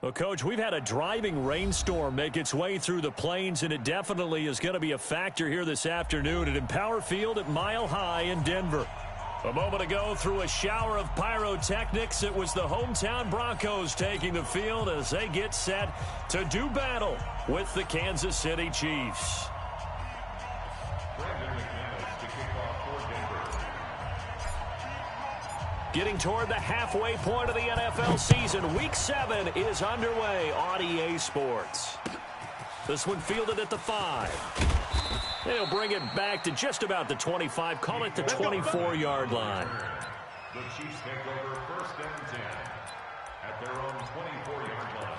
Well, Coach, we've had a driving rainstorm make its way through the plains, and it definitely is going to be a factor here this afternoon at Empower Field at Mile High in Denver. A moment ago, through a shower of pyrotechnics, it was the hometown Broncos taking the field as they get set to do battle with the Kansas City Chiefs. Getting toward the halfway point of the NFL season, Week 7 is underway on EA Sports. This one fielded at the 5. They'll bring it back to just about the 25, call it the 24-yard line. The Chiefs take over 1st and 10 at their own 24-yard line.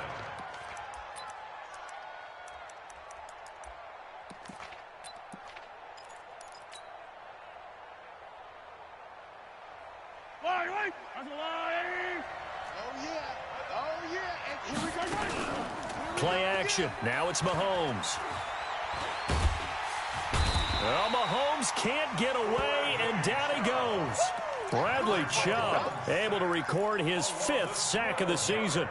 Play action. Now it's Mahomes. Well, Mahomes can't get away, and down he goes. Bradley Chubb able to record his 5th sack of the season.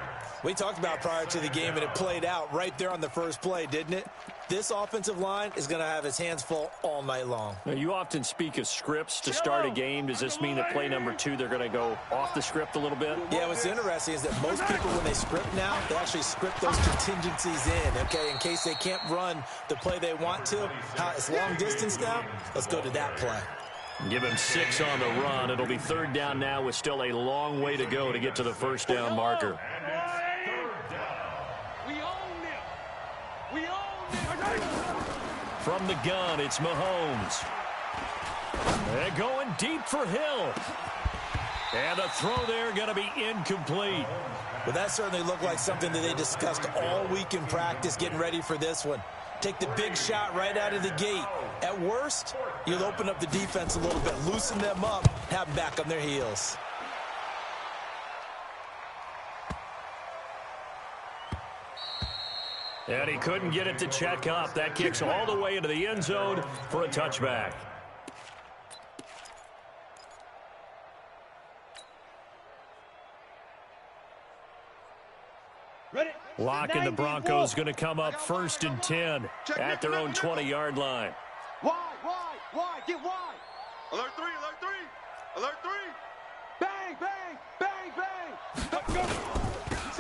We talked about prior to the game, and it played out right there on the first play, didn't it? This offensive line is going to have its hands full all night long. Now, you often speak of scripts to start a game. Does this mean that play number 2, they're going to go off the script a little bit? Yeah, what's interesting is that most people, when they script now, they actually script those contingencies in, okay, in case they can't run the play they want to. It's long distance now. Let's go to that play. Give him 6 on the run. It'll be 3rd down now with still a long way to go to get to the 1st down marker. From the gun, it's Mahomes. They're going deep for Hill. And the throw there going to be incomplete. Well, that certainly looked like something that they discussed all week in practice getting ready for this one. Take the big shot right out of the gate. At worst, you'll open up the defense a little bit, loosen them up, have them back on their heels. And he couldn't get it to check up. That kicks all the way into the end zone for a touchback. Lock and the Broncos going to come up 1st and 10 at their own 20-yard line. Wide, get wide. Alert 3, alert 3. Bang, bang, bang, bang.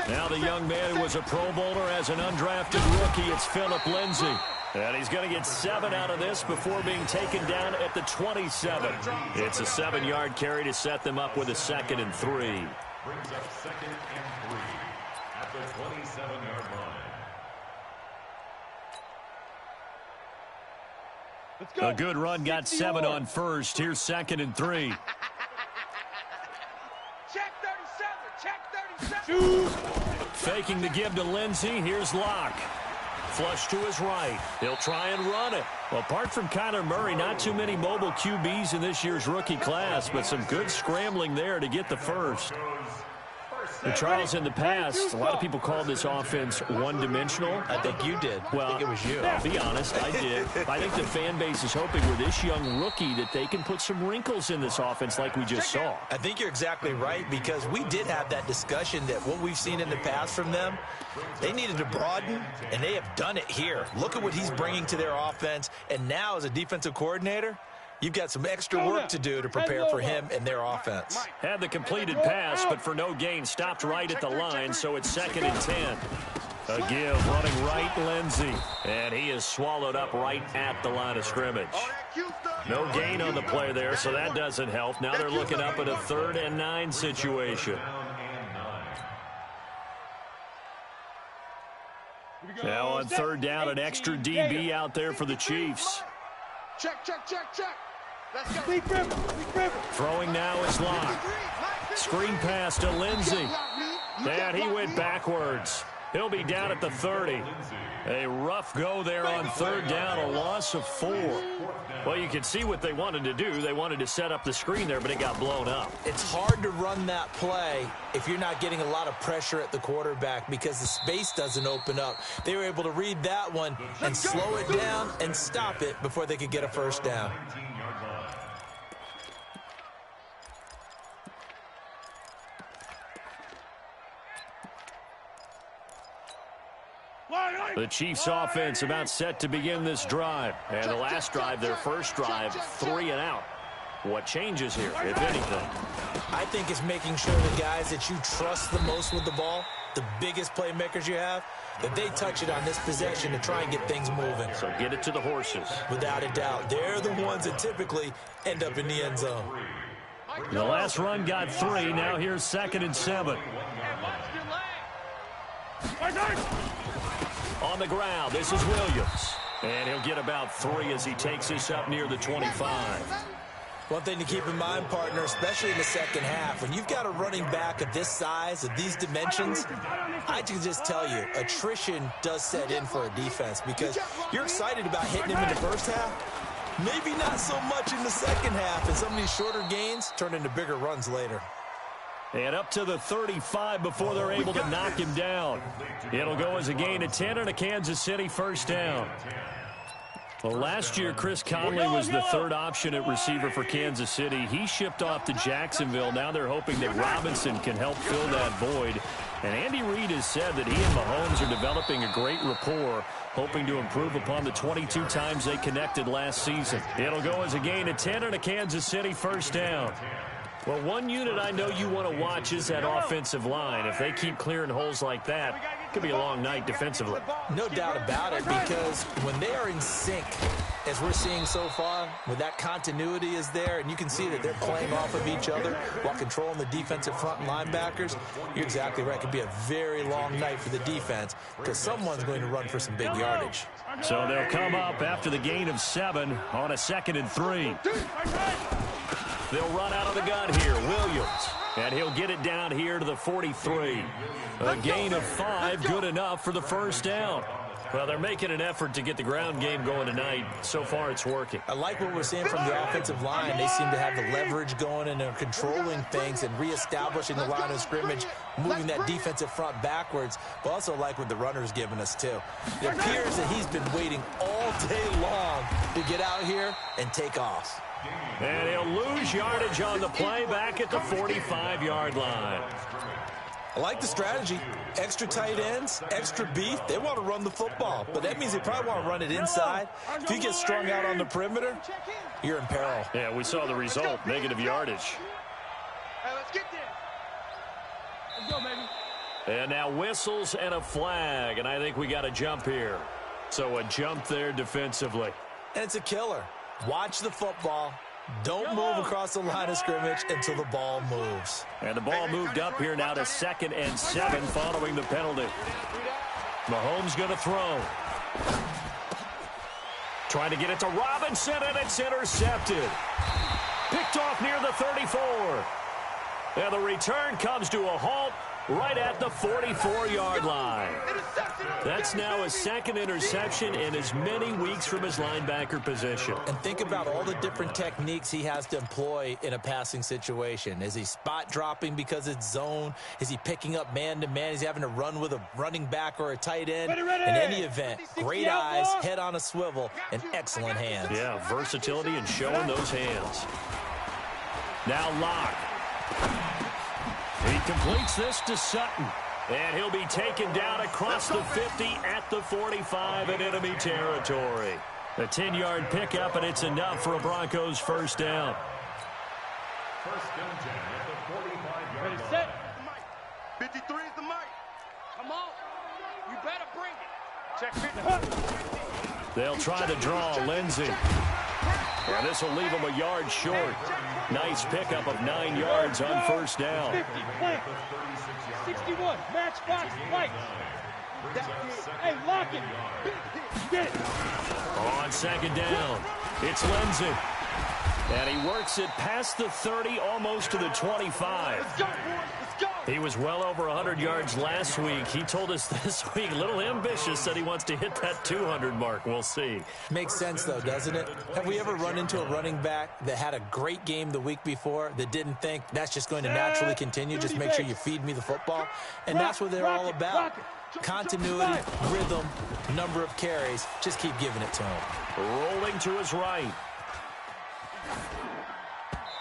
Now the young man who was a Pro Bowler as an undrafted rookie, it's Phillip Lindsay. And he's going to get 7 out of this before being taken down at the 27. It's a 7-yard carry to set them up with a 2nd and 3. Brings up 2nd and 3 at the 27-yard line. A good run got 7 on 1st. Here's 2nd and 3. Check 37. Faking the give to Lindsey. Here's Locke. Flush to his right. He'll try and run it. Well, apart from Kyler Murray, not too many mobile QBs in this year's rookie class, but some good scrambling there to get the 1st. And Charles, in the past, a lot of people called this offense one-dimensional. I think you did. Well, I think it was you. I'll be honest, I did. I think the fan base is hoping with this young rookie that they can put some wrinkles in this offense like we just saw. I think you're exactly right, because we did have that discussion that what we've seen in the past from them, they needed to broaden, and they have done it here. Look at what he's bringing to their offense, and now as a defensive coordinator, you've got some extra work to do to prepare for him and their offense. Had the completed pass, but for no gain, stopped right at the line, so it's 2nd and 10. A give, running right, Lindsey. And he is swallowed up right at the line of scrimmage. No gain on the play there, so that doesn't help. Now they're looking up at a 3rd and 9 situation. Now on 3rd down, an extra DB out there for the Chiefs. Check. Let's go. Big river. Throwing now is Locke. Screen pass to Lindsey. And he went backwards. He'll be down at the 30. A rough go there on 3rd down, a loss of 4. Well, you can see what they wanted to do. They wanted to set up the screen there, but it got blown up. It's hard to run that play if you're not getting a lot of pressure at the quarterback because the space doesn't open up. They were able to read that one and slow it down and stop it before they could get a 1st down. The Chiefs offense about set to begin this drive. And the last drive, their first drive, 3 and out. What changes here, if anything? I think it's making sure the guys that you trust the most with the ball, the biggest playmakers you have, that they touch it on this possession to try and get things moving. So get it to the horses. Without a doubt. They're the ones that typically end up in the end zone. The last run got 3. Now here's 2nd and 7. On the ground, this is Williams. And he'll get about 3 as he takes this up near the 25. One thing to keep in mind, partner, especially in the second half, when you've got a running back of this size, of these dimensions, I can just tell you, attrition does set in for a defense because you're excited about hitting him in the first half. Maybe not so much in the second half, and some of these shorter gains turn into bigger runs later. And up to the 35 before they're able to knock him down. It'll go as a gain of 10 and a Kansas City first down. Well, last year, Chris Conley was the third option at receiver for Kansas City. He shipped off to Jacksonville. Now they're hoping that Robinson can help fill that void. And Andy Reid has said that he and Mahomes are developing a great rapport, hoping to improve upon the 22 times they connected last season. It'll go as a gain of 10 and a Kansas City first down. Well, one unit I know you want to watch is that offensive line. If they keep clearing holes like that, it could be a long night defensively. No doubt about it, because when they are in sync, as we're seeing so far, when that continuity is there, and you can see that they're playing off of each other while controlling the defensive front and linebackers, you're exactly right. It could be a very long night for the defense because someone's going to run for some big yardage. So they'll come up after the gain of 7 on a 2nd and 3. They'll run out of the gun here, Williams. And he'll get it down here to the 43. A gain of 5, good enough for the first down. Well, they're making an effort to get the ground game going tonight. So far, it's working. I like what we're seeing from the offensive line. They seem to have the leverage going, and they're controlling things and reestablishing the line of scrimmage, moving that defensive front backwards, but also like what the runner's giving us, too. It appears that he's been waiting all day long to get out here and take off. And he'll lose yardage on the play back at the 45-yard line. I like the strategy. Extra tight ends, extra beef. They want to run the football, but that means they probably want to run it inside. If you get strung out on the perimeter, you're in peril. Yeah, we saw the result, negative yardage. Hey, let's get there. Let's go, baby. And now whistles and a flag, and I think we got a jump here. So a jump there defensively. And it's a killer. Watch the football. Don't move across the line of scrimmage until the ball moves. And the ball moved up here now to 2nd and 7 following the penalty. Mahomes going to throw. Trying to get it to Robinson, and it's intercepted. Picked off near the 34. And the return comes to a halt right at the 44-yard line. That's now his 2nd interception in as many weeks from his linebacker position. And think about all the different techniques he has to employ in a passing situation. Is he spot dropping because it's zone? Is he picking up man-to-man? Is he having to run with a running back or a tight end? In any event, great eyes, head on a swivel, and excellent hands. Yeah, versatility and showing those hands. Now Locke. He completes this to Sutton. And he'll be taken down across the 50 at the 45 in enemy territory. A 10-yard pickup, and it's enough for a Broncos first down. First down 10 at the 45-yard line. Set. 53 is the mic. Come on. You better bring it. Check 50. They'll try to draw Lindsey. And this will leave him a yard short. Nice pickup of 9 yards on first down. 50, blank. 61, matchbox, white. Hey, lock it. Get it. On 2nd down, it's Lindsey. And he works it past the 30, almost to the 25. Let's go, boys. Let's go. He was well over 100 yards last week. He told us this week, a little ambitious, said he wants to hit that 200 mark. We'll see. Makes sense, though, doesn't it? Have we ever run into a running back that had a great game the week before that didn't think that's just going to naturally continue? Just make sure you feed me the football. And that's what they're all about. Continuity, rhythm, number of carries. Just keep giving it to him. Rolling to his right.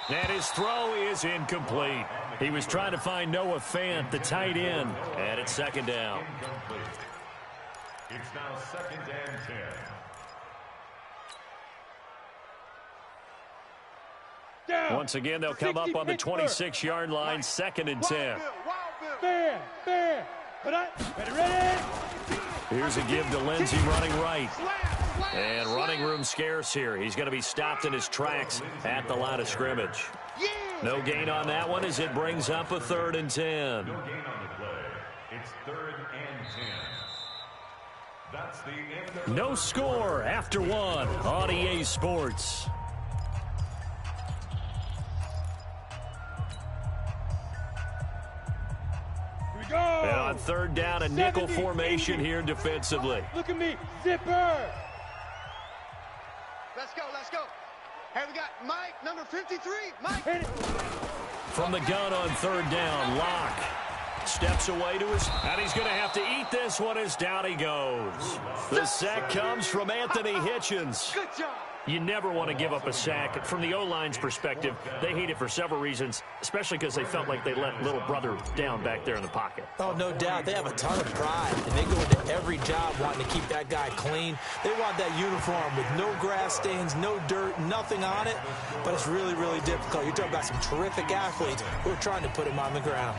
And his throw is incomplete. He was trying to find Noah Fant, the tight end, and it's 2nd down. It's now 2nd and 10. Once again, they'll come up on the 26-yard line, 2nd and 10. Fair. Ready. Here's a give to Lindsey running right. And running room scarce here. He's going to be stopped in his tracks at the line of scrimmage. No gain on that one as it brings up a 3rd and 10. No gain on the play. It's 3rd and 10. That's the end of No score after 1 on EA Sports. Go. And on 3rd down, a nickel formation here defensively. Look at me, zipper. Let's go. Hey, we got Mike, number 53. Mike. From the gun on 3rd down, Locke steps away to his, and he's going to have to eat this one as down he goes. The sack comes from Anthony Hitchens. Good job. You never want to give up a sack. From the O-line's perspective, they hate it for several reasons, especially because they felt like they let little brother down back there in the pocket. Oh, no doubt. They have a ton of pride, and they go into every job wanting to keep that guy clean. They want that uniform with no grass stains, no dirt, nothing on it, but it's really, really difficult. You're talking about some terrific athletes who are trying to put him on the ground.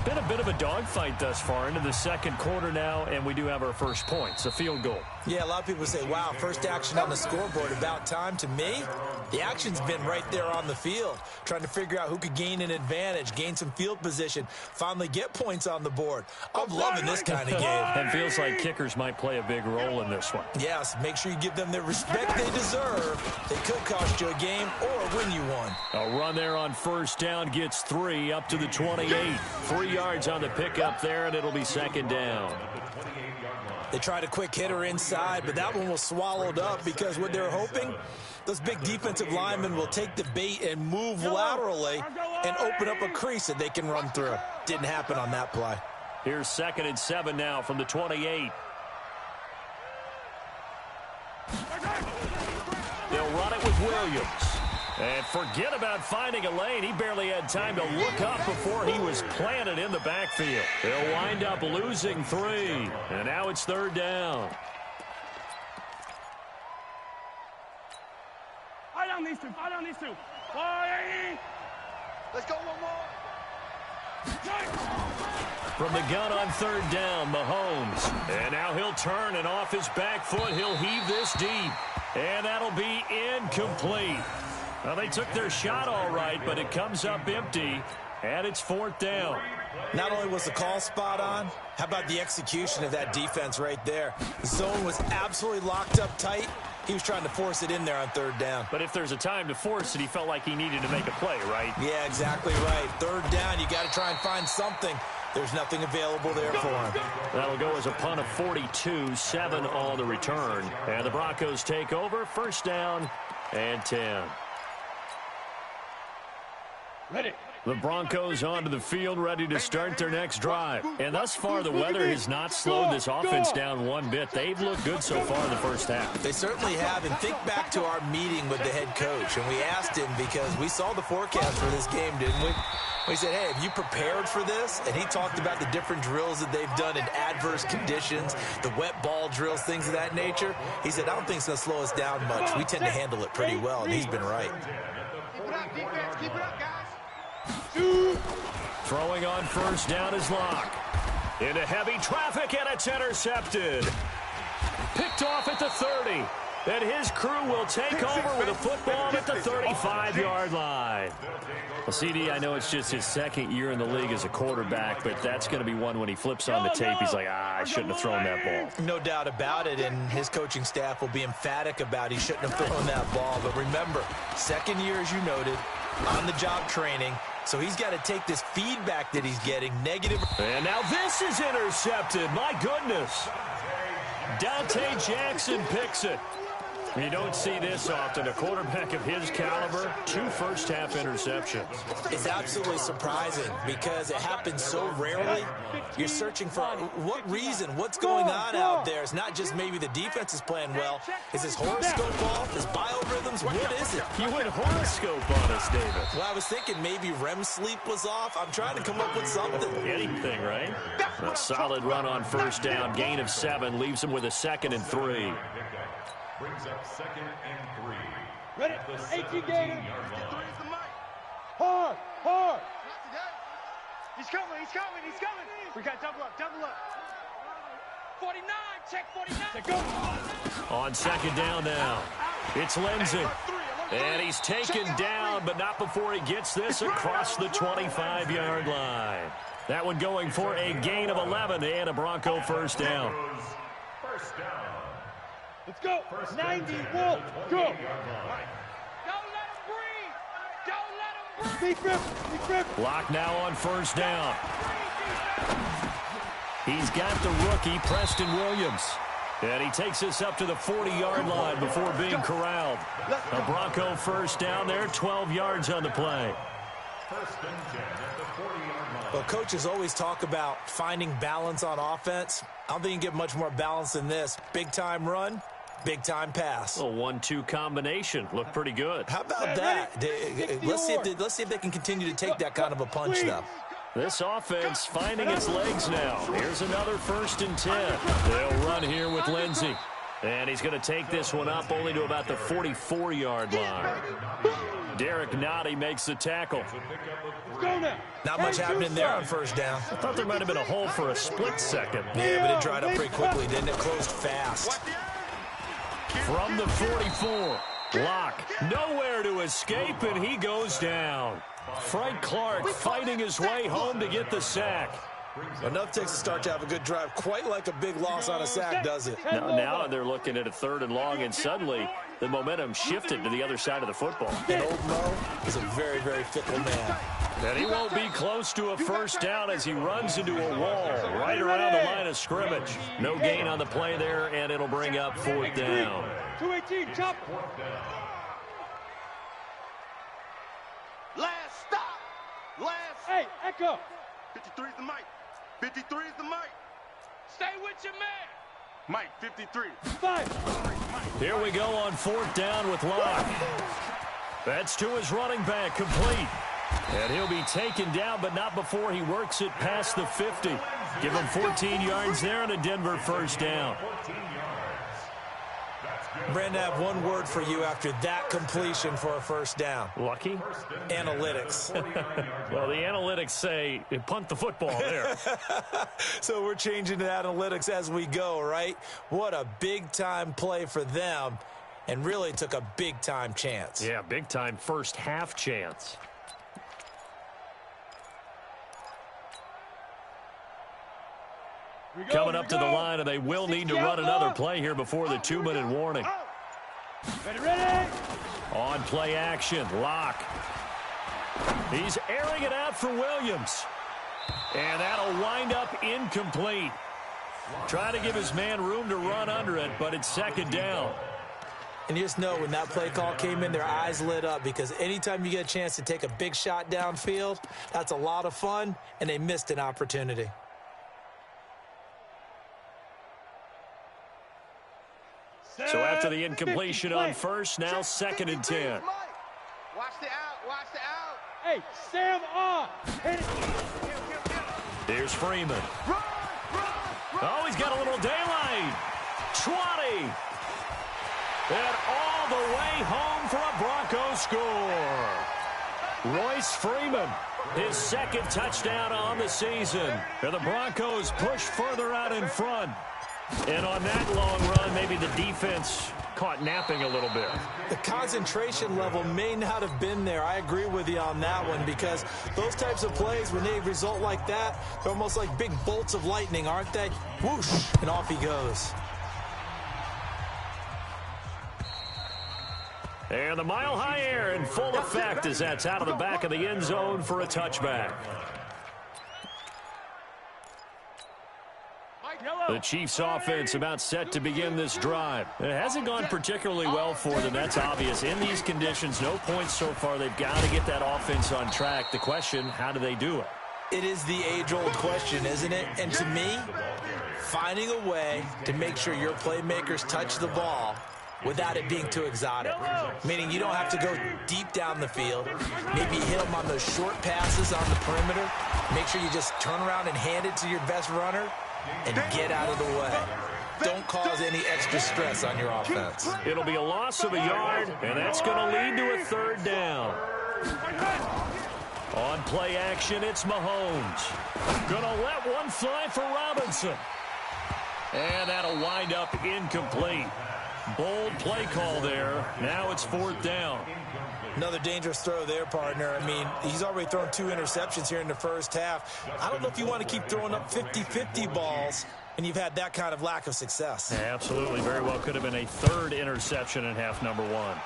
Been a bit of a dogfight thus far into the 2nd quarter now, and we do have our first points, a field goal. Yeah, a lot of people say, wow, first action on the scoreboard, about time. To me, the action's been right there on the field, trying to figure out who could gain an advantage, gain some field position, finally get points on the board. I'm loving this kind of game. And feels like kickers might play a big role in this one. Yes, make sure you give them the respect they deserve. They could cost you a game or win you one. A run there on 1st down gets 3 up to the 28. 3 yards on the pickup there, and it'll be 2nd down. They tried a quick hitter inside, but that one was swallowed up because what they're hoping, those big defensive linemen will take the bait and move laterally and open up a crease that they can run through. Didn't happen on that play. Here's 2nd and 7 now from the 28. They'll run it with Williams. And forget about finding a lane. He barely had time to look up before he was planted in the backfield. They'll wind up losing 3. And now it's 3rd down. Fight on these two. Let's go one more. From the gun on 3rd down, Mahomes. And now he'll turn, and off his back foot, he'll heave this deep. And that'll be incomplete. Well, they took their shot all right, but it comes up empty, and it's 4th down. Not only was the call spot on, how about the execution of that defense right there? The zone was absolutely locked up tight. He was trying to force it in there on 3rd down. But if there's a time to force it, he felt like he needed to make a play, right? Yeah, exactly right. 3rd down, you got to try and find something. There's nothing available there for him. That'll go as a punt of 42, 7 on the return. And the Broncos take over, 1st down and 10. Ready. The Broncos onto the field, ready to start their next drive. And thus far, the weather has not slowed this offense down one bit. They've looked good so far in the first half. They certainly have. And think back to our meeting with the head coach. And we asked him because we saw the forecast for this game, didn't we? We said, hey, have you prepared for this? And he talked about the different drills that they've done in adverse conditions, the wet ball drills, things of that nature. He said, I don't think it's going to slow us down much. We tend to handle it pretty well, and he's been right. Keep it up, defense. Keep it up, guys. Throwing on 1st down is Locke. Into heavy traffic, and it's intercepted. Picked off at the 30. And his crew will take over with a football at the 35-yard line. Well, CD, I know it's just his 2nd year in the league as a quarterback, but that's going to be one when he flips on the tape. He's like, I shouldn't have thrown that ball. No doubt about it, and his coaching staff will be emphatic about he shouldn't have thrown that ball. But remember, 2nd year, as you noted, on-the-job training. So he's got to take this feedback that he's getting, negative. And now this is intercepted. My goodness. Dante Jackson picks it. You don't see this often. A quarterback of his caliber, 2 first-half interceptions. It's absolutely surprising because it happens so rarely. You're searching for what reason, what's going on out there. It's not just maybe the defense is playing well. Is his horoscope off? His biorhythms? What is it? You went horoscope on us, David. Well, I was thinking maybe REM sleep was off. I'm trying to come up with something. Anything, right? A solid run on first down. Gain of 7 leaves him with a 2nd and 3. Brings up 2nd and 3. Ready? 18 gainer. Hard, hard. He's coming, he's coming, he's coming. We got double up, double up. 49, check 49. Check go. On 2nd down now. It's Lindsey. And he's taken down, but not before he gets this across the 25-yard line. That one going for a gain of 11 and a Bronco first down. First down. Let's go. 90, Wolf. Go. Don't let him breathe. Don't let him breathe. Deep grip. Deep grip. Lock now on first down. He's got the rookie, Preston Williams. And he takes us up to the 40-yard line before being corralled. A Bronco first down there, 12 yards on the play. First and 10 at the 40-yard line. Well, coaches always talk about finding balance on offense. I don't think you can get much more balance than this. Big-time run, big-time pass. A 1-2 combination. Looked pretty good. How about that? Let's see if they can continue to take that kind of a punch, though. This offense finding its legs now. Here's another 1st and 10. They'll run here with Lindsey. And he's going to take this one up only to about the 44-yard line. Derek Nottie makes the tackle. Let's go now. Not much happening there on first down. I thought there might have been a hole for a split second. Yeah, but it dried up pretty quickly, didn't it? Closed fast. From the 44, Locke nowhere to escape, and he goes down. Frank Clark fighting his way home to get the sack. Enough takes a start to have a good drive. Quite like a big loss on a sack, does it? Now they're looking at a 3rd and long, and suddenly the momentum shifted to the other side of the football. And old Mo is a very, very fickle man. And he won't be close to a first down as he runs into a wall right around the line of scrimmage. No gain on the play there, and it'll bring up 4th down. 218, chop. Last stop. Last. Hey, Echo. 53 is the mic. 53 is the mic. Stay with your man. Mike, 53. 5. Here we go on 4th down with Locke. That's to his running back, complete. And he'll be taken down, but not before he works it past the 50. Give him 14 yards there and a Denver first down. Brandon, I have one word for you after that completion for a first down. Lucky? Analytics. Well, the analytics say punt the football there. So we're changing to analytics as we go, right? What a big-time play for them, and really took a big-time chance. Yeah, big-time first half chance. Coming up to the line, and they will need to run another play here before the 2-minute warning. Ready, ready. On play action, Locke. He's airing it out for Williams. And that'll wind up incomplete. Trying to give his man room to run under it, but it's 2nd down. And you just know when that play call came in, their eyes lit up, because anytime you get a chance to take a big shot downfield, that's a lot of fun, and they missed an opportunity. So after the incompletion on first, now 2nd and 10. Watch the out, watch the out. Hey, Sam on. Hit it. Here's Freeman. Oh, he's got a little daylight. 20. And all the way home for a Bronco score. Royce Freeman, his 2nd touchdown on the season. And the Broncos push further out in front. And on that long run, maybe the defense caught napping a little bit. The concentration level may not have been there. I agree with you on that one, because those types of plays, when they result like that, they're almost like big bolts of lightning, aren't they? Whoosh, and off he goes. And the mile-high air in full effect as that's out of the back of the end zone for a touchback. The Chiefs offense about set to begin this drive. It hasn't gone particularly well for them. That's obvious. In these conditions, no points so far. They've got to get that offense on track. The question, how do they do it? It is the age-old question, isn't it? And to me, finding a way to make sure your playmakers touch the ball without it being too exotic. Meaning you don't have to go deep down the field. Maybe hit them on those short passes on the perimeter. Make sure you just turn around and hand it to your best runner and get out of the way. Don't cause any extra stress on your offense. It'll be a loss of a yard, and that's going to lead to a third down. On play action, it's Mahomes. Gonna let one fly for Robinson. And that'll wind up incomplete. Bold play call there. Now it's fourth down. Another dangerous throw there, partner. I mean, he's already thrown 2 interceptions here in the first half. I don't know if you want to keep throwing up 50-50 balls, and you've had that kind of lack of success. Absolutely. Very well could have been a third interception in half number 1.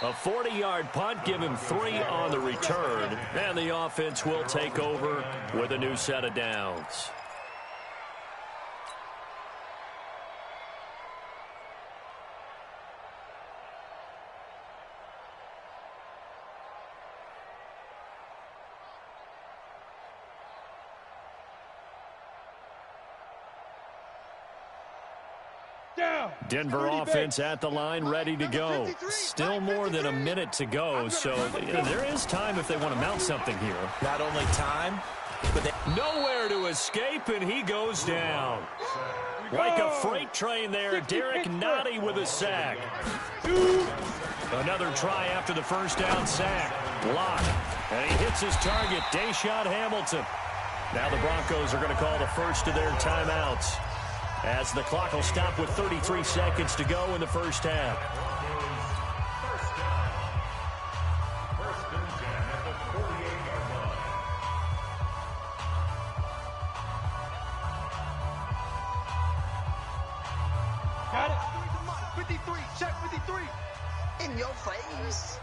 A 40-yard punt, give him 3 on the return, and the offense will take over with a new set of downs. Denver offense at the line, ready to go. Still more than a minute to go, so there is time if they want to mount something here. Not only time, but nowhere to escape, and he goes down. Like a freight train there, Derek Nottie with a sack. Another try after the first down sack. Block, and he hits his target, Deshaun Hamilton. Now the Broncos are going to call the first of their timeouts, as the clock will stop with 33 seconds to go in the first half. First and 10 at the 48-yard line. Got it. 53, check 53. In your face.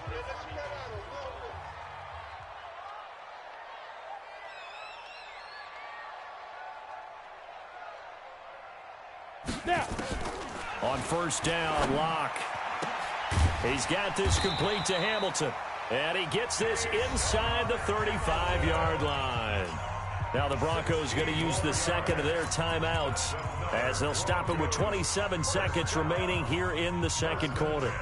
Now. On first down, Locke. He's got this complete to Hamilton. And he gets this inside the 35-yard line. Now the Broncos going to use the second of their timeouts, as they'll stop it with 27 seconds remaining here in the second quarter.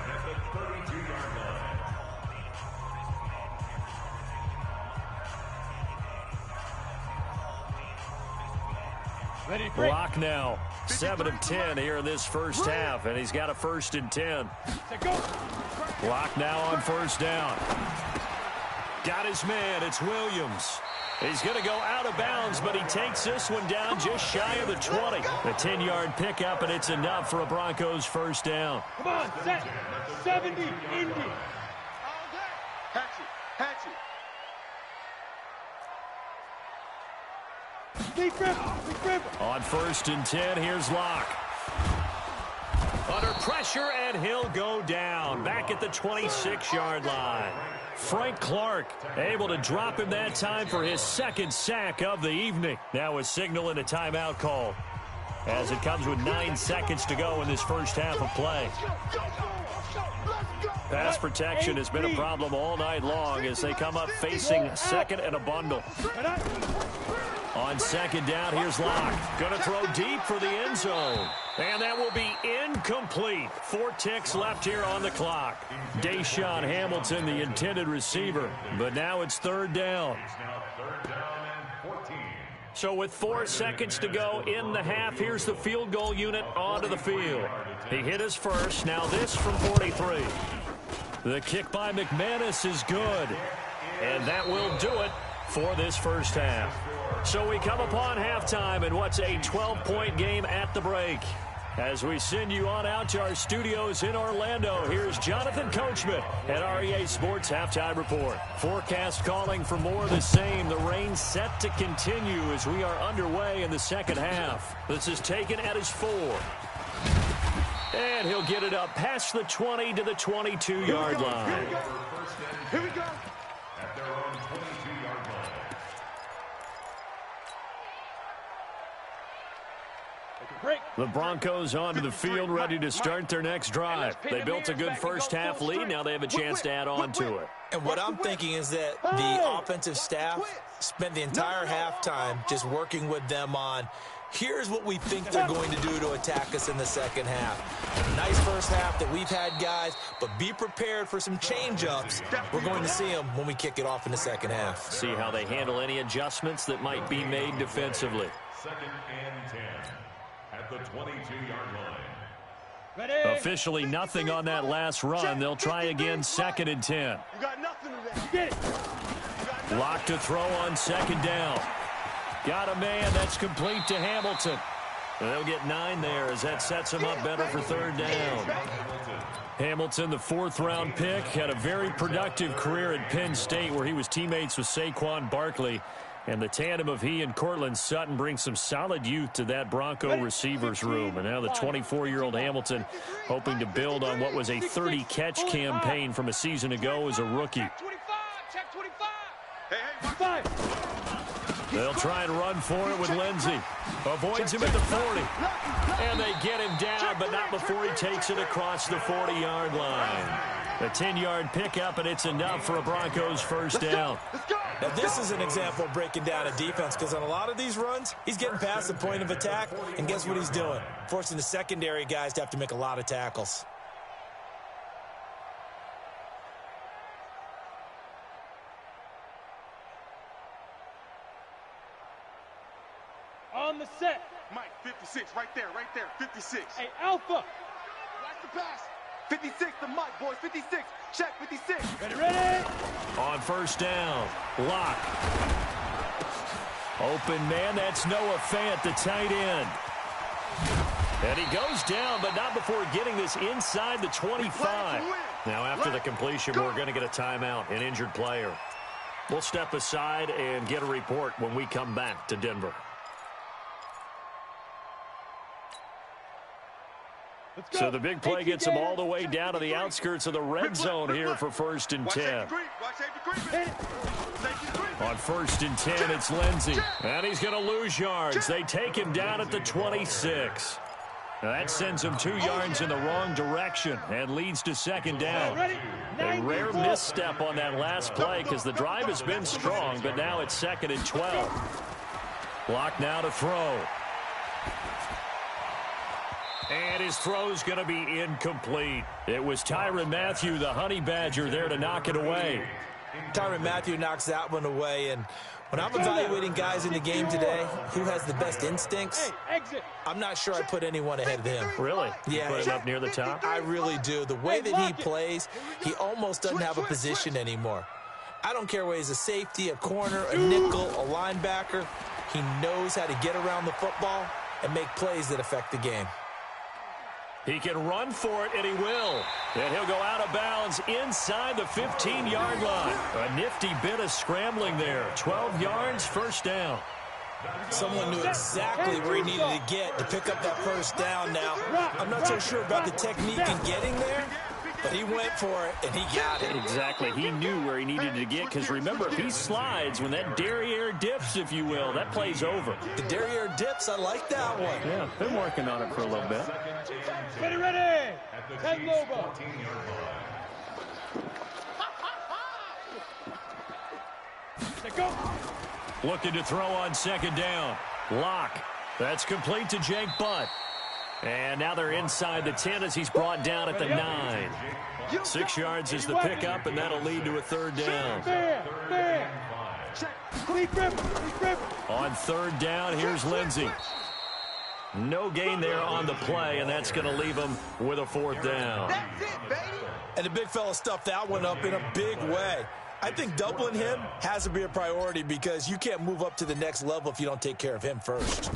Locke now 7 of 10 here in this first half, and he's got a 1st and 10. Locke now on first down. Got his man. It's Williams. He's going to go out of bounds, but he takes this one down just shy of the 20. The 10-yard pickup, and it's enough for a Broncos first down. Come on, set. 70, Indy. Hatchet. Deep river. On 1st and 10, here's Locke. Under pressure, and he'll go down. Back at the 26-yard line. Frank Clark able to drop him that time for his 2nd sack of the evening. Now a signal and a timeout call, as it comes with 9 seconds to go in this first half of play. Pass protection has been a problem all night long as they come up facing second and a bundle. On second down, here's Locke. Going to throw deep for the end zone. And that will be incomplete. 4 ticks left here on the clock. Deshaun Hamilton, the intended receiver. But now it's 3rd down. So with 4 seconds to go in the half, here's the field goal unit onto the field. He hit his first. Now this from 43. The kick by McManus is good. And that will do it for this first half. So we come upon halftime in what's a 12-point game at the break. As we send you on out to our studios in Orlando, here's Jonathan Coachman at REA Sports Halftime Report. Forecast calling for more of the same. The rain set to continue as we are underway in the second half. This is taken at his 4. And he'll get it up past the 20 to the 22-yard line. Here we go. The Broncos onto the field, ready to start their next drive. They built a good first-half lead. Now they have a chance to add on to it. And what I'm thinking is that the offensive staff spent the entire halftime just working with them on, here's what we think they're going to do to attack us in the second half. Nice first half that we've had, guys, but be prepared for some change-ups. We're going to see them when we kick it off in the second half. See how they handle any adjustments that might be made defensively. 2nd and 10 at the 22-yard line. Ready? Officially nothing on that last run. They'll try again, 2nd and 10. You got nothing to that. Get it. Lock to throw on 2nd down. Got a man. That's complete to Hamilton. They'll get 9 there as that sets him up better for 3rd down. Hamilton, the 4th-round pick, had a very productive career at Penn State where he was teammates with Saquon Barkley. And the tandem of he and Cortland Sutton brings some solid youth to that Bronco receivers room. And now the 24-year-old Hamilton hoping to build on what was a 30-catch campaign from a season ago as a rookie. Check 25. They'll try and run for it with Lindsey. Avoids him at the 40. And they get him down, but not before he takes it across the 40-yard line. A 10-yard pickup, and it's enough for a Broncos first down. Now, this is an example of breaking down a defense because on a lot of these runs, he's getting past the point of attack, and guess what he's doing? Forcing the secondary guys to have to make a lot of tackles. On the set. Mike, 56, right there, 56. Hey, Alpha. Watch the pass. 56 to Mike, boys, 56. Check, 56. Ready? On first down, Lock. Open man, that's Noah Fant, the tight end. And he goes down, but not before getting this inside the 25. Now after the completion, we're going to get a timeout, an injured player. We'll step aside and get a report when we come back to Denver. So the big play gets him all the way down to the outskirts of the red zone here for 1st and 10. On 1st and 10, it's Lindsey. And he's going to lose yards. They take him down at the 26. Now that sends him 2 yards in the wrong direction and leads to 2nd down. A rare misstep on that last play because the drive has been strong, but now it's 2nd and 12. Lock now to throw. And his throw's going to be incomplete. It was Tyrann Mathieu, the Honey Badger, there to knock it away. Tyrann Mathieu knocks that one away, and when I'm evaluating guys in the game today, who has the best instincts, I'm not sure I put anyone ahead of him. Really? Yeah. Put him up near the top? I really do. The way that he plays, he almost doesn't have a position anymore. I don't care whether he's a safety, a corner, a nickel, a linebacker. He knows how to get around the football and make plays that affect the game. He can run for it, and he will. And he'll go out of bounds inside the 15-yard line. A nifty bit of scrambling there. 12 yards, 1st down. Someone knew exactly where he needed to get to pick up that 1st down now. I'm not so sure about the technique in getting there, but he went for it, and he got it. Exactly. He knew where he needed to get, because remember, if he slides, when that derriere dips, if you will, that play's over. The derriere dips, I like that one. Yeah, been working on it for a little bit. Ready. Head over. Go. Looking to throw on 2nd down. Lock. That's complete to Jake Butt. And now they're inside the 10 as he's brought down at the 9. 6 yards is the pickup, and that'll lead to a 3rd down. On 3rd down, here's Lindsey. No gain there on the play, and that's going to leave him with a 4th down. That's it, baby. And the big fella stuffed that one up in a big way. I think doubling him has to be a priority because you can't move up to the next level if you don't take care of him first.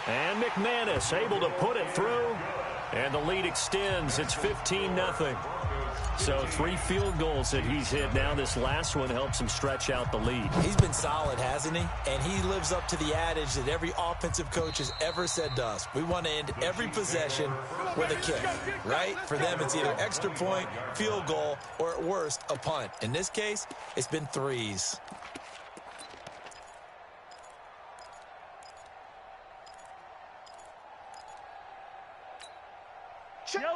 And McManus able to put it through, and the lead extends. It's 15-0. So 3 field goals that he's hit now. This last one helps him stretch out the lead. He's been solid, hasn't he? And he lives up to the adage that every offensive coach has ever said to us. We want to end every possession with a kick, right? For them, it's either extra point, field goal, or at worst, a punt. In this case, it's been 3s.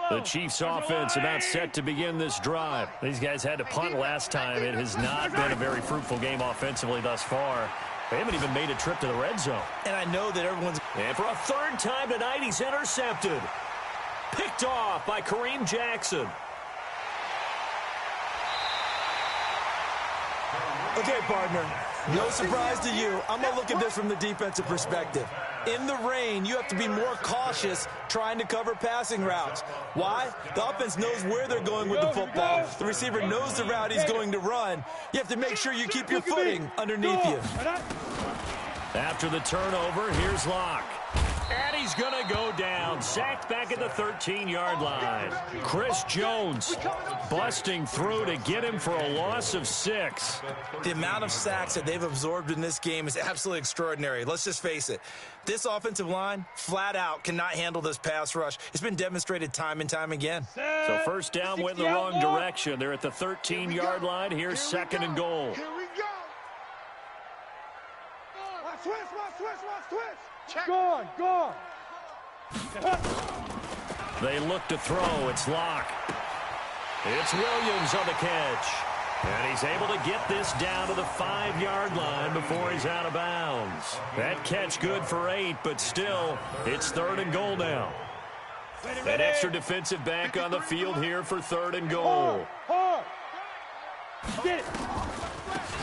The Chiefs offense about set to begin this drive. These guys had to punt last time. It has not been a very fruitful game offensively thus far. They haven't even made a trip to the red zone. And I know that everyone's... And for a third time tonight, he's intercepted. Picked off by Kareem Jackson. Okay, partner, no surprise to you. I'm going to look at this from the defensive perspective. In the rain, you have to be more cautious trying to cover passing routes. Why? The offense knows where they're going with the football. The receiver knows the route he's going to run. You have to make sure you keep your footing underneath you. After the turnover, here's Locke. And he's going to go down. Sacked back at the 13-yard line. Chris Jones busting through to get him for a loss of 6. The amount of sacks that they've absorbed in this game is absolutely extraordinary. Let's just face it. This offensive line, flat out, cannot handle this pass rush. It's been demonstrated time and time again. So first down went in the wrong direction. They're at the 13-yard line. Here's second and goal. Here we go. Watch twist. Check. Gone. They look to throw. It's Locke. It's Williams on the catch. And he's able to get this down to the 5-yard line before he's out of bounds. That catch good for 8, but still, it's third and goal now. An extra defensive back on the field here for third and goal. Hard. Get it.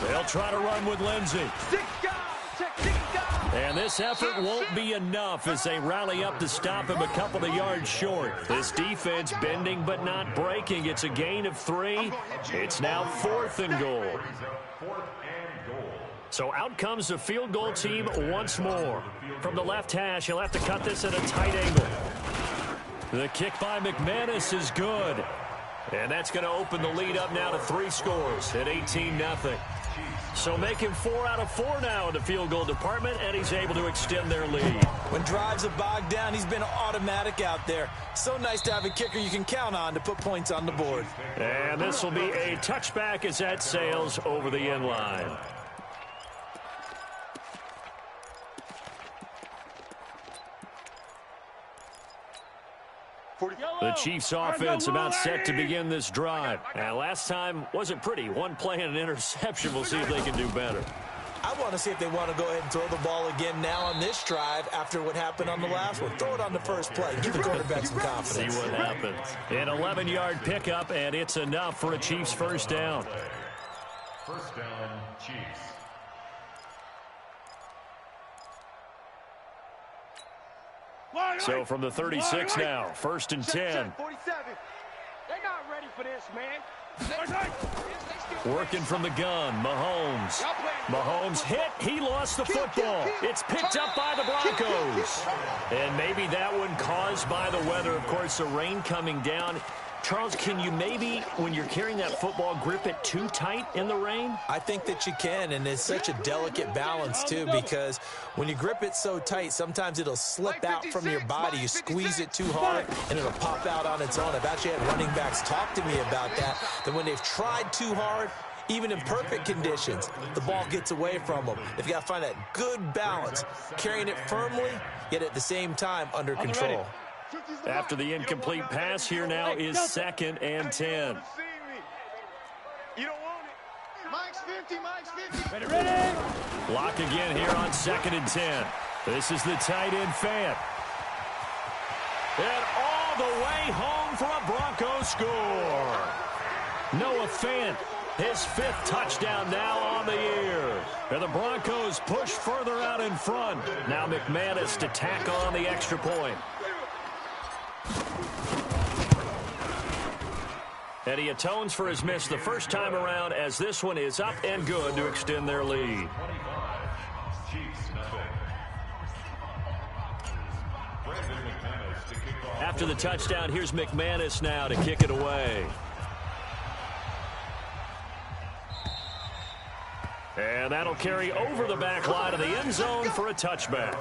They'll try to run with Lindsey. 6 guys. Check 6 guys. And this effort won't be enough as they rally up to stop him a couple of yards short. This defense bending but not breaking. It's a gain of 3. It's now fourth and goal. So out comes the field goal team once more. From the left hash, he'll have to cut this at a tight angle. The kick by McManus is good. And that's going to open the lead up now to 3 scores at 18-0. So make him 4 out of 4 now in the field goal department, and he's able to extend their lead. When drives have bogged down, he's been automatic out there. So nice to have a kicker you can count on to put points on the board. And this will be a touchback as that sails over the end line. The Chiefs offense about set to begin this drive. And last time wasn't pretty. One play and an interception. We'll see if they can do better. I want to see if they want to go ahead and throw the ball again now on this drive after what happened on the last one. Throw it on the first play. Give the quarterback some confidence. See what happens. An 11-yard pickup, and it's enough for a Chiefs first down. First down, Chiefs. So from the 36 now, first and 10. 47. They're not ready for this, man. Working from the gun, Mahomes. Mahomes hit. He lost the football. It's picked up by the Broncos. And maybe that one caused by the weather. Of course, the rain coming down. Charles, can you maybe, when you're carrying that football, grip it too tight in the rain? I think that you can, and it's such a delicate balance, too, because when you grip it so tight, sometimes it'll slip out from your body. You squeeze it too hard, and it'll pop out on its own. I've actually had running backs talk to me about that when they've tried too hard, even in perfect conditions, the ball gets away from them. They've got to find that good balance, carrying it firmly, yet at the same time under control. After the incomplete pass, here now is second and 10. You don't want it. Mike's 50. Ready. Lock again here on second and 10. This is the tight end Fant. And all the way home for a Broncos score. Noah Fant, his 5th touchdown now on the year. And the Broncos push further out in front. Now McManus to tack on the extra point. And he atones for his miss the first time around as this one is up and good to extend their lead. After the touchdown, here's McManus now to kick it away. And that'll carry over the back line of the end zone for a touchback.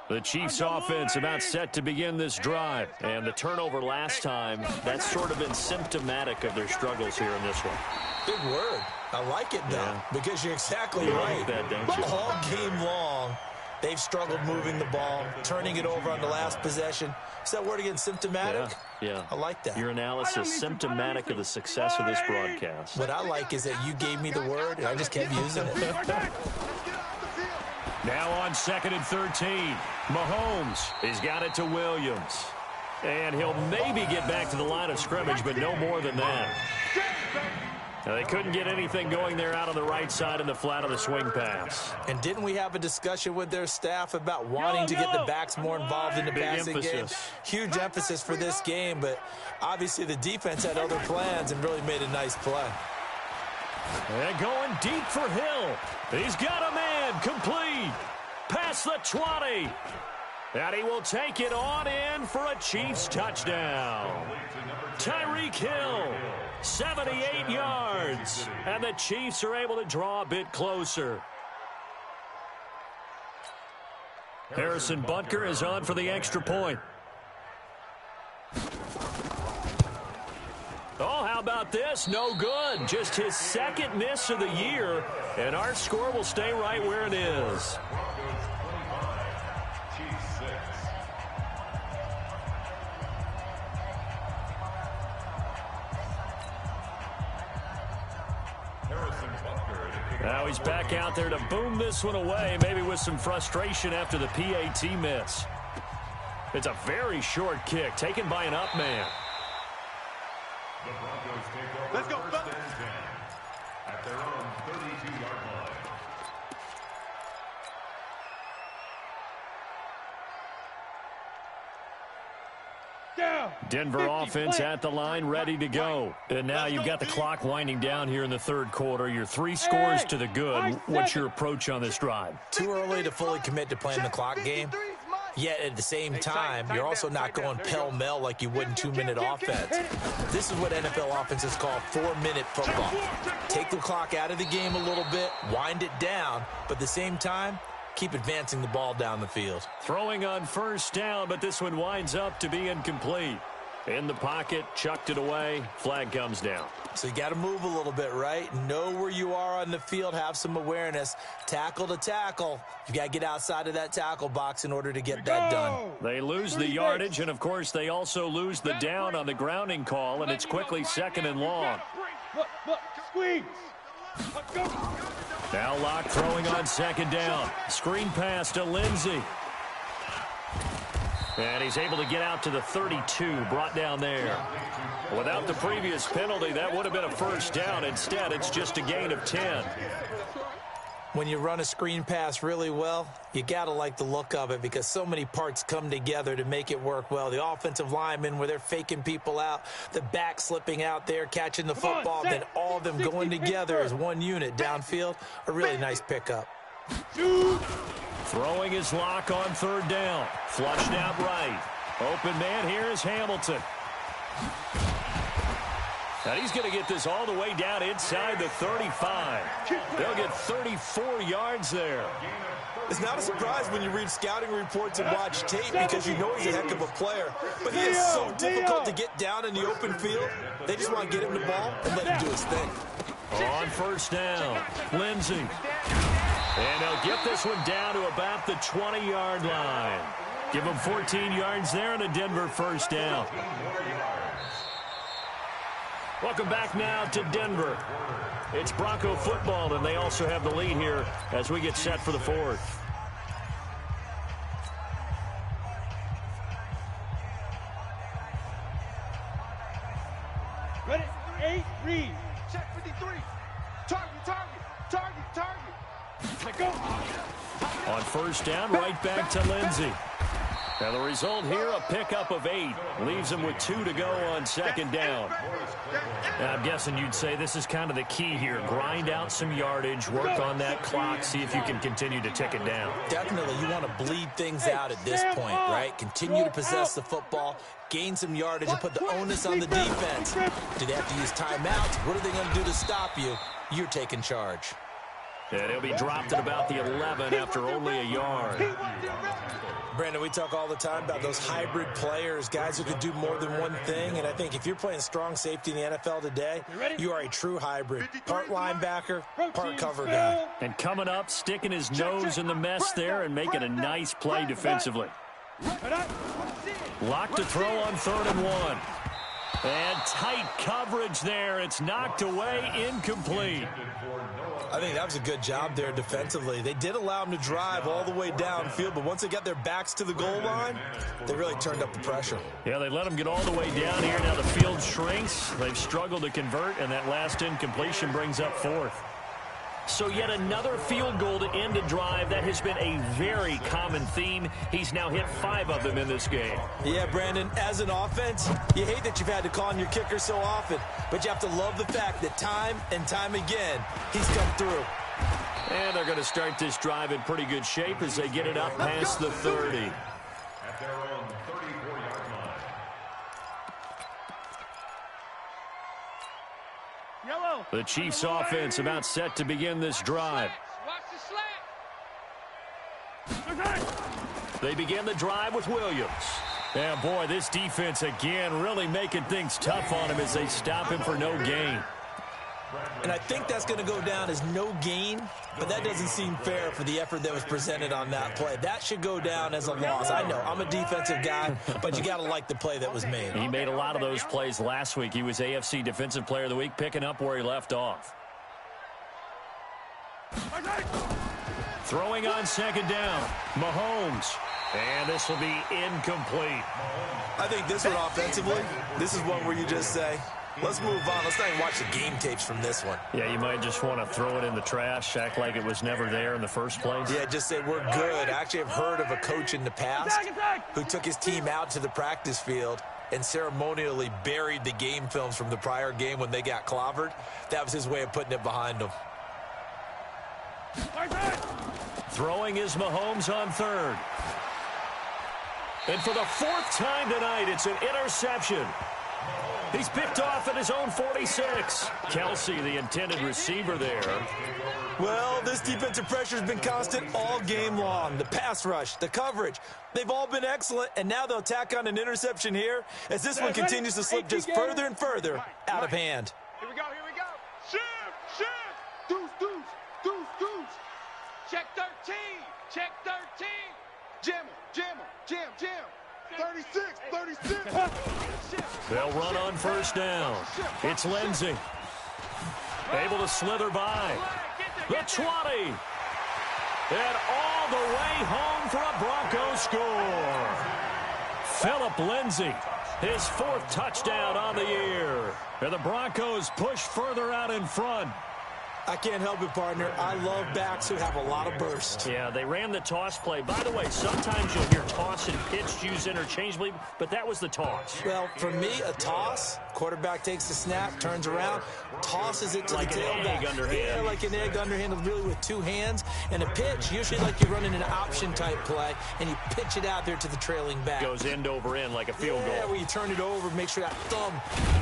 The Chiefs offense about set to begin this drive. And the turnover last time, that's sort of been symptomatic of their struggles here in this one. Big word. I like it, though, because you're exactly right. Like that, don't you? All game long, they've struggled moving the ball, turning it over on the last possession. Is that word again, symptomatic? Yeah. I like that. Your analysis symptomatic of the success of this broadcast. What I like is that you gave me the word, and I just kept using it. Now on 2nd and 13, Mahomes has got it to Williams. And he'll maybe get back to the line of scrimmage, but no more than that. Now, they couldn't get anything going there out on the right side in the flat of the swing pass. And didn't we have a discussion with their staff about wanting to get the backs more involved in the passing game? Huge emphasis for this game, but obviously the defense had other plans and really made a nice play. And going deep for Hill. He's got a man complete. Past the 20. And he will take it on in for a Chiefs touchdown. Tyreek Hill, 78 yards. And the Chiefs are able to draw a bit closer. Harrison Butker is on for the extra point. Oh, how about this? No good. Just his second miss of the year. And our score will stay right where it is. Now he's back out there to boom this one away, maybe with some frustration after the PAT miss. It's a very short kick, taken by an up man. The Broncos take over. Let's go, first and 10 at their own 32-yard line. Denver offense at the line, ready to go. And now you've got the clock winding down here in the third quarter. Your 3 scores to the good. What's your approach on this drive? Too early to fully commit to playing the clock game. Yet at the same time, you're also not going pell-mell like you would in 2-minute offense. This is what NFL offenses call 4-minute football. Take the clock out of the game a little bit, wind it down, but at the same time, keep advancing the ball down the field. Throwing on first down, but this one winds up to be incomplete. In the pocket, chucked it away, flag comes down. So you got to move a little bit, right? Know where you are on the field, have some awareness. Tackle to tackle. You got to get outside of that tackle box in order to get that done. They lose the yardage, and of course they also lose the down on the grounding call, and it's quickly 2nd and long. Squeeze. Now Locke throwing on 2nd down. Screen pass to Lindsey. And he's able to get out to the 32, brought down there. Without the previous penalty, that would have been a first down. Instead, it's just a gain of 10. When you run a screen pass really well, you got to like the look of it because so many parts come together to make it work well. The offensive linemen, where they're faking people out, the back slipping out there, catching the football, then all of them going together as one unit downfield, a really nice pickup. Throwing his Lock on 3rd down. Flushed out right. Open man here is Hamilton. And he's going to get this all the way down inside the 35. They'll get 34 yards there. It's not a surprise when you read scouting reports and watch tape because you know he's a heck of a player. But he is so difficult to get down in the open field. They just want to get him the ball and let him do his thing. On first down, Lindsey. And they'll get this one down to about the 20-yard line. Give him 14 yards there and a Denver first down. Welcome back now to Denver. It's Bronco football, and they also have the lead here as we get set for the 4th. Ready? 8, read. Check 53. Target. Let go. On first down, right back to Lindsey. And the result here, a pickup of 8. Leaves him with 2 to go on 2nd down. And I'm guessing you'd say this is kind of the key here. Grind out some yardage, work on that clock, see if you can continue to tick it down. Definitely, you want to bleed things out at this point, right? Continue to possess the football, gain some yardage, and put the onus on the defense. Do they have to use timeouts? What are they going to do to stop you? You're taking charge. And he'll be dropped at about the 11 after only a yard. Brandon, we talk all the time about those hybrid players, guys who can do more than one thing. And I think if you're playing strong safety in the NFL today, you are a true hybrid. Part linebacker, part cover guy. And coming up, sticking his nose in the mess there and making a nice play defensively. Locked to throw on 3rd and 1. And tight coverage there. It's knocked away, incomplete. I think that was a good job there defensively. They did allow them to drive all the way downfield, but once they got their backs to the goal line, they really turned up the pressure. Yeah, they let them get all the way down here. Now the field shrinks. They've struggled to convert, and that last incompletion brings up 4th. So yet another field goal to end a drive. That has been a very common theme. He's now hit 5 of them in this game. Yeah, Brandon, as an offense, you hate that you've had to call on your kicker so often, but you have to love the fact that time and time again, he's come through. And they're going to start this drive in pretty good shape as they get it up past the 30. At their own 34-yard line. Yellow. The Chiefs offense about set to begin this drive. Watch the slap. They begin the drive with Williams. And boy, this defense again really making things tough on him as they stop him for no gain. And I think that's going to go down as no gain, but that doesn't seem fair for the effort that was presented on that play. That should go down as a loss. I know, I'm a defensive guy, but you got to like the play that was made. He made a lot of those plays last week. He was AFC Defensive Player of the Week, picking up where he left off. Throwing on 2nd down, Mahomes. And this will be incomplete. I think this one offensively, this is one where you just say, let's move on. Let's not even watch the game tapes from this one. Yeah, you might just want to throw it in the trash, act like it was never there in the first place. Yeah, just say we're good. I actually have heard of a coach in the past who took his team out to the practice field and ceremonially buried the game films from the prior game when they got clobbered. That was his way of putting it behind them. Throwing is Mahomes on 3rd. And for the 4th time tonight, it's an interception. He's picked off at his own 46. Kelsey, the intended receiver there. Well, this defensive pressure has been constant all game long. The pass rush, the coverage, they've all been excellent, and now they'll tack on an interception here as this one continues to slip just further and further out of hand. Here we go, here we go. Shift. Deuce, deuce, deuce, deuce. Check 13, check 13. Jam, 36. They'll run on 1st down. It's Lindsey. Able to slither by. The 20. And all the way home for a Broncos score. Phillip Lindsay, his 4th touchdown on the year. And the Broncos push further out in front. I can't help it, partner. I love backs who have a lot of burst. Yeah, they ran the toss play. By the way, sometimes you'll hear toss and pitch used interchangeably, but that was the toss. Well, for me, a toss, quarterback takes the snap, turns around, tosses it to like the tailback. Like an egg underhand. Yeah, like an egg underhand, really with 2 hands. And a pitch, usually like you're running an option-type play, and you pitch it out there to the trailing back. Goes end over end like a field goal. Yeah, where you turn it over, make sure that thumb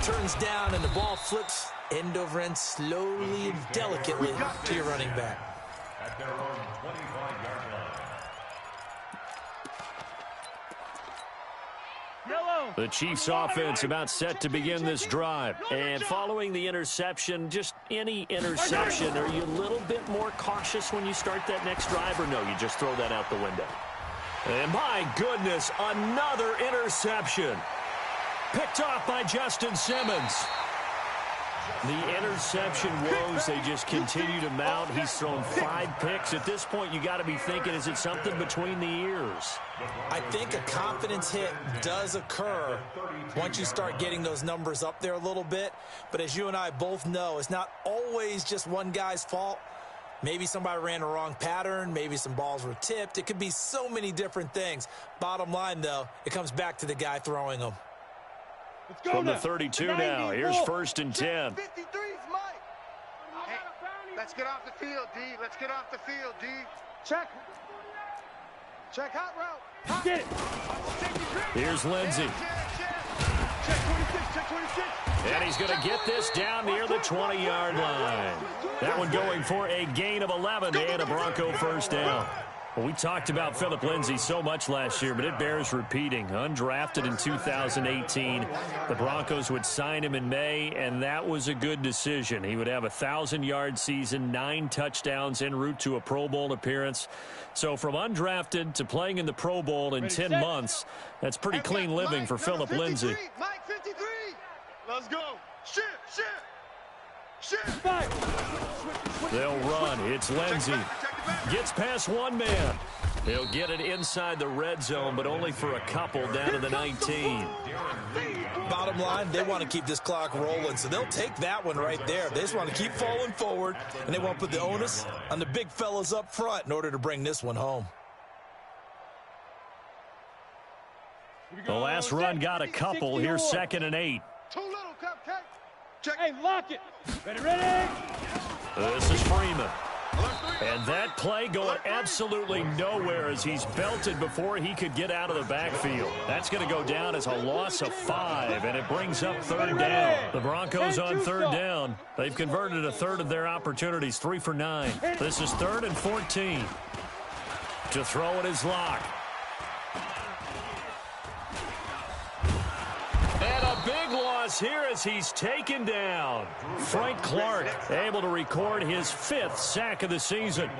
turns down, and the ball flips end over end slowly and delicately to your running back. At their own 25-yard line. Yellow. The Chiefs offense about set to begin this drive. And following the interception, just any interception, are you a little bit more cautious when you start that next drive, or no, you just throw that out the window? And my goodness, another interception. Picked off by Justin Simmons. The interception woes, they just continue to mount. He's thrown 5 picks. At this point, you got to be thinking, is it something between the ears? I think a confidence hit does occur once you start getting those numbers up there a little bit. But as you and I both know, it's not always just one guy's fault. Maybe somebody ran a wrong pattern. Maybe some balls were tipped. It could be so many different things. Bottom line, though, it comes back to the guy throwing them. From the 32 now, here's 1st and 10. 53's Mike. Hey, let's get off the field, D. Let's get off the field, D. Check hot route. Get it. Here's Lindsey. Check 26, check 26. And he's going to get this down near the 20-yard line. That one going for a gain of 11 and a Bronco first down. Well, we talked about Phillip Lindsay so much last year, but it bears repeating. Undrafted in 2018, the Broncos would sign him in May, and that was a good decision. He would have a 1,000-yard season, 9 touchdowns en route to a Pro Bowl appearance. So from undrafted to playing in the Pro Bowl in 10 months, that's pretty clean living for Phillip Lindsay. Mike 53. Let's go. Shift, shift. Shift. They'll run. It's Lindsay. Gets past one man. He'll get it inside the red zone, but only for a couple down to the 19. Bottom line, they want to keep this clock rolling, so they'll take that one right there. They just want to keep falling forward, and they want to put the onus on the big fellas up front in order to bring this one home. The last run got a couple. Here's 2nd and 8. Too little, cupcake. Check. Hey, lock it. Ready. This is Freeman. And that play going absolutely nowhere as he's belted before he could get out of the backfield. That's going to go down as a loss of 5, and it brings up 3rd down. The Broncos on 3rd down. They've converted a third of their opportunities, 3 for 9. This is 3rd and 14. To throw it is Locke. And a big loss here as he's taken down. Frank Clark able to record his 5th sack of the season.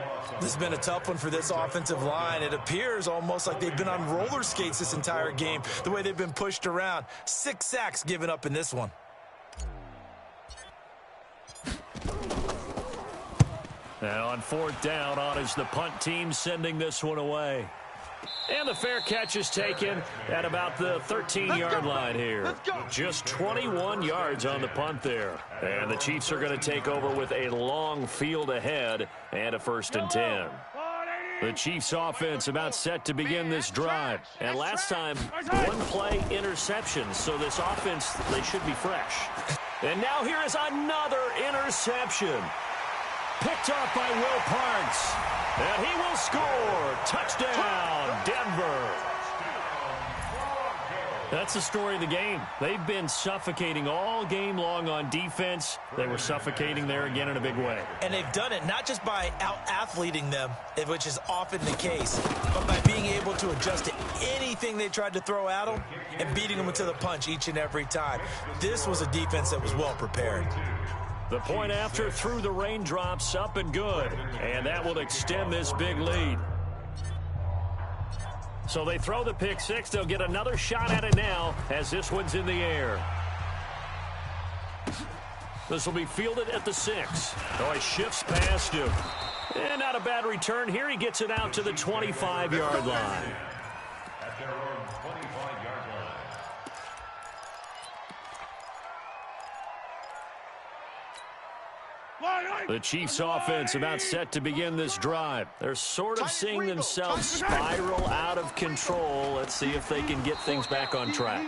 This has been a tough one for this offensive line. It appears almost like they've been on roller skates this entire game, the way they've been pushed around. 6 sacks given up in this one. Now on 4th down, on is the punt team sending this one away. And the fair catch is taken at about the 13-yard line here. Just 21 yards on the punt there. And the Chiefs are going to take over with a long field ahead and a 1st and 10. The Chiefs offense about set to begin this drive. And last time, 1 play interception. So this offense, they should be fresh. And now here is another interception. Picked off by Will Parks. And he will score. Touchdown, Denver. That's the story of the game. They've been suffocating all game long on defense. They were suffocating there again in a big way. And they've done it not just by out-athleting them, which is often the case, but by being able to adjust to anything they tried to throw at them and beating them to the punch each and every time. This was a defense that was well prepared. The point after through the raindrops, up and good. And that will extend this big lead. So they throw the pick 6. They'll get another shot at it now as this one's in the air. This will be fielded at the 6. Oh, he shifts past him. And not a bad return here. He gets it out to the 25-yard line. At their own 25-yard line. The Chiefs offense about set to begin this drive. They're sort of seeing themselves spiral out of control. Let's see if they can get things back on track.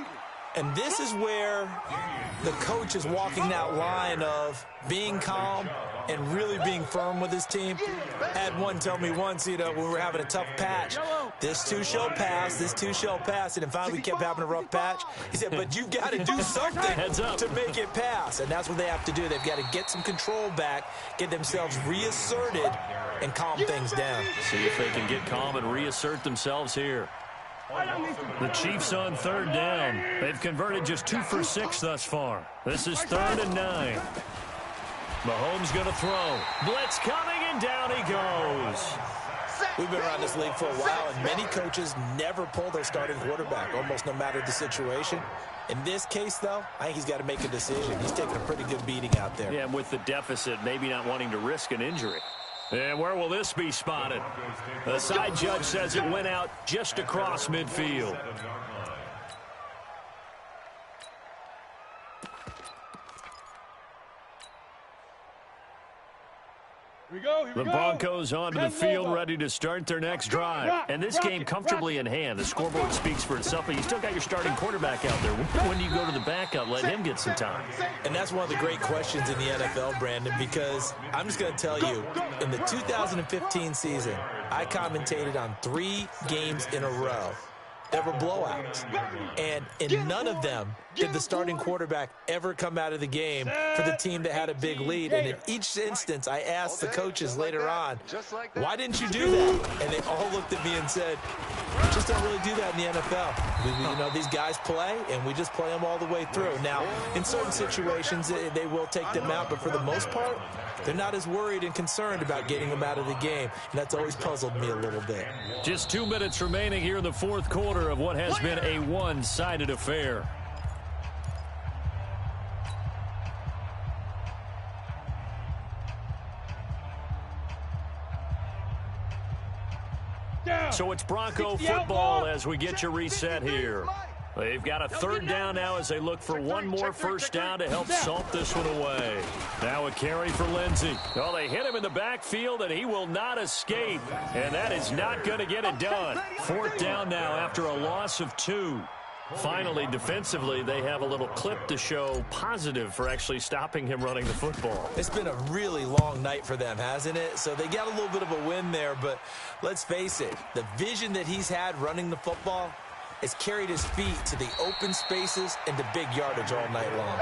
And this is where the coach is walking that line of being calm and really being firm with his team. Had one tell me once, when we were having a tough patch, this too shall pass, this too shall pass. And then finally we kept having a rough patch. He said, but you've got to do something to make it pass. And that's what they have to do. They've got to get some control back, get themselves reasserted, and calm things down. See if they can get calm and reassert themselves here. The Chiefs on 3rd down. They've converted just 2 for 6 thus far. This is 3rd and 9. Mahomes going to throw. Blitz coming, and down he goes. We've been around this league for a while, and many coaches never pull their starting quarterback, almost no matter the situation. In this case, though, I think he's got to make a decision. He's taking a pretty good beating out there. Yeah, with the deficit, maybe not wanting to risk an injury. And where will this be spotted? The side judge says it went out just across midfield. The Broncos onto the field, ready to start their next drive. And this game comfortably in hand. The scoreboard speaks for itself, but you still got your starting quarterback out there. When do you go to the backup? Let him get some time. And that's one of the great questions in the NFL, Brandon, because I'm just going to tell you, in the 2015 season, I commentated on 3 games in a row. ever blowouts. And in none of them did the starting quarterback ever come out of the game for the team that had a big lead. And in each instance, I asked the coaches later on, why didn't you do that? And they all looked at me and said, just don't really do that in the NFL. You know, these guys play, and we just play them all the way through. Now, in certain situations, they will take them out, but for the most part, they're not as worried and concerned about getting them out of the game, and that's always puzzled me a little bit. Just 2 minutes remaining here in the fourth quarter of what has been a one-sided affair. So it's Bronco football as we get you reset here. They've got a third down now as they look for one more first down to help salt this one away. Now a carry for Lindsey. Oh, they hit him in the backfield, and he will not escape. And that is not going to get it done. Fourth down now after a loss of 2. Finally, defensively, they have a little clip to show positive for actually stopping him running the football. It's been a really long night for them, hasn't it? So they got a little bit of a win there, but let's face it, the vision that he's had running the football has carried his feet to the open spaces and the big yardage all night long.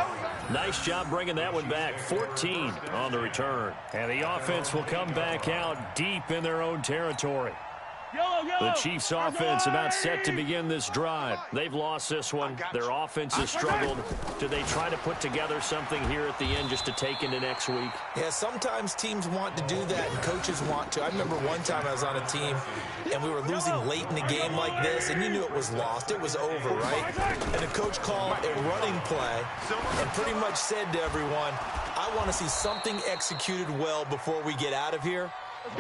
Nice job bringing that one back. 14 on the return. And the offense will come back out deep in their own territory. The Chiefs offense about set to begin this drive. They've lost this one. Their offense has struggled. Do they try to put together something here at the end just to take into next week? Yeah, sometimes teams want to do that and coaches want to. I remember one time I was on a team and we were losing late in the game like this, and you knew it was lost. It was over, right? And the coach called a running play and pretty much said to everyone, I want to see something executed well before we get out of here.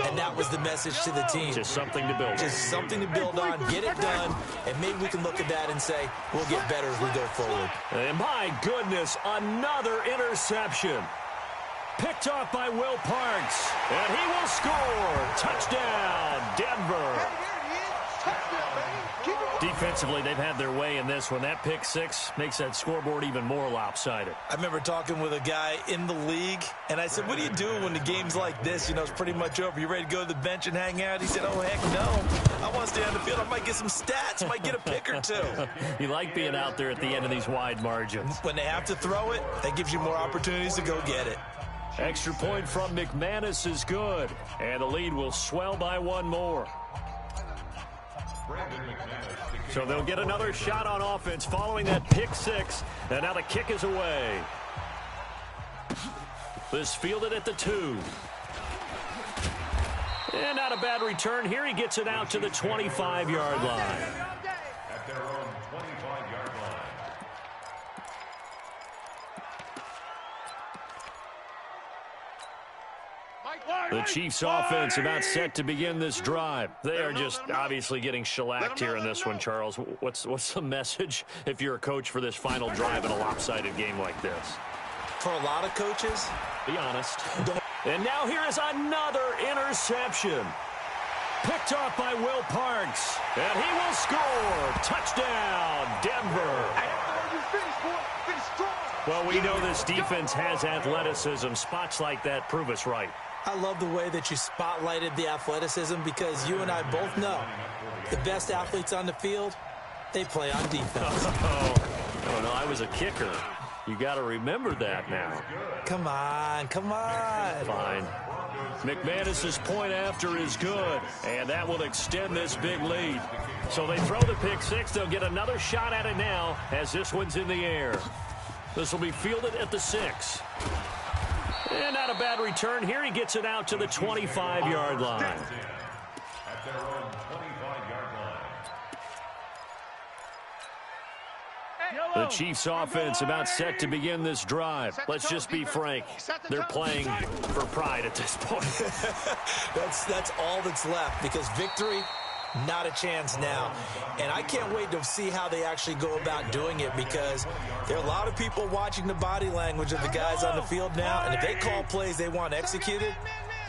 And that was the message to the team. Just something to build on. Just something to build on, get it done, and maybe we can look at that and say, we'll get better as we go forward. And my goodness, another interception. Picked off by Will Parks, and he will score. Touchdown, Denver. Defensively, they've had their way in this one. That pick six makes that scoreboard even more lopsided. I remember talking with a guy in the league, and I said, what do you do when the game's like this? You know, it's pretty much over. You ready to go to the bench and hang out? He said, oh, heck no. I want to stay on the field. I might get some stats. Might get a pick or two. You like being out there at the end of these wide margins. When they have to throw it, that gives you more opportunities to go get it. Extra point from McManus is good, and the lead will swell by one more. So they'll get another shot on offense following that pick six, and now the kick is away. This fielded at the 2. And not a bad return here. He gets it out to the 25-yard line. At their own 25-yard line. The Chiefs offense about set to begin this drive. They are just obviously getting shellacked here in this one, Charles. What's the message if you're a coach for this final drive in a lopsided game like this? For a lot of coaches, be honest. And now here is another interception. Picked off by Will Parks. And he will score. Touchdown, Denver. Well, we know this defense has athleticism. Spots like that prove us right. I love the way that you spotlighted the athleticism because you and I both know the best athletes on the field, they play on defense. No, I was a kicker. You got to remember that now. Come on, come on. Fine. McManus's point after is good, and that will extend this big lead. So they throw the pick six. They'll get another shot at it now as this one's in the air. This will be fielded at the 6. And not a bad return here. He gets it out to the 25-yard line. At their own 25-yard line. The Chiefs offense about set to begin this drive. Let's just be frank. They're playing for pride at this point. That's all that's left because victory, not a chance now. And I can't wait to see how they actually go about doing it because there are a lot of people watching the body language of the guys on the field now. And if they call plays they want executed,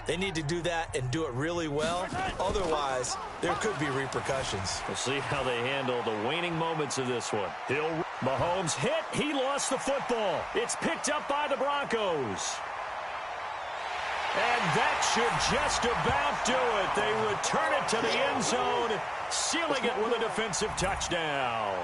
they need to do that and do it really well. Otherwise, there could be repercussions. We'll see how they handle the waning moments of this one. Mahomes hit. He lost the football. It's picked up by the Broncos. And that should just about do it. They return it it to the end zone, sealing it with a defensive touchdown.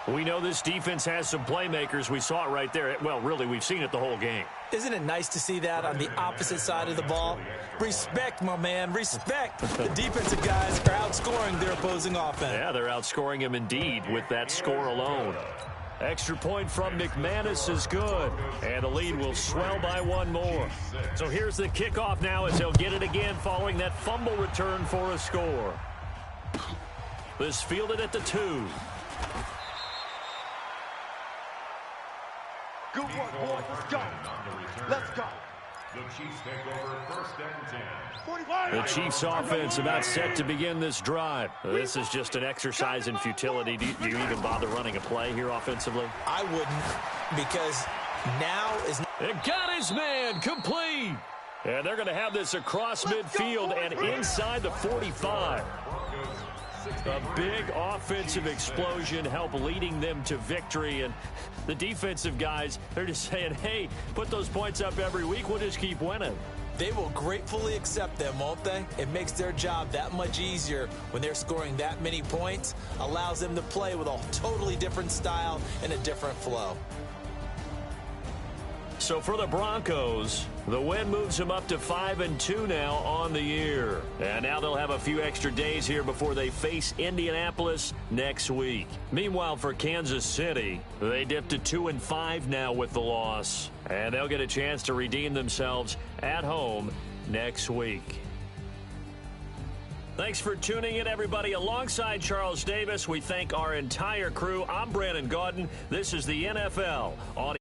We know this defense has some playmakers. We saw it right there. Well, really, we've seen it the whole game. Isn't it nice to see that on the opposite side of the ball? Respect, my man, respect. The defensive guys are outscoring their opposing offense. Yeah, they're outscoring him indeed with that score alone. Extra point from McManus is good, and the lead will swell by one more. So here's the kickoff now as they'll get it again following that fumble return for a score. This fielded at the 2. Good work, boys. Let's go. Let's go. The Chiefs take over 1st and 10. The Chiefs offense about set to begin this drive. This is just an exercise in futility. Do you even bother running a play here offensively? I wouldn't, because now is... It got his man complete. And they're going to have this across midfield and inside the 45. A big offensive explosion help leading them to victory. And the defensive guys, they're just saying, hey, put those points up every week. We'll just keep winning. They will gratefully accept them, won't they? It makes their job that much easier when they're scoring that many points. Allows them to play with a totally different style and a different flow. So for the Broncos, the win moves them up to 5-2 now on the year. And now they'll have a few extra days here before they face Indianapolis next week. Meanwhile, for Kansas City, they dipped to 2-5 now with the loss. And they'll get a chance to redeem themselves at home next week. Thanks for tuning in, everybody. Alongside Charles Davis, we thank our entire crew. I'm Brandon Gaudin. This is the NFL on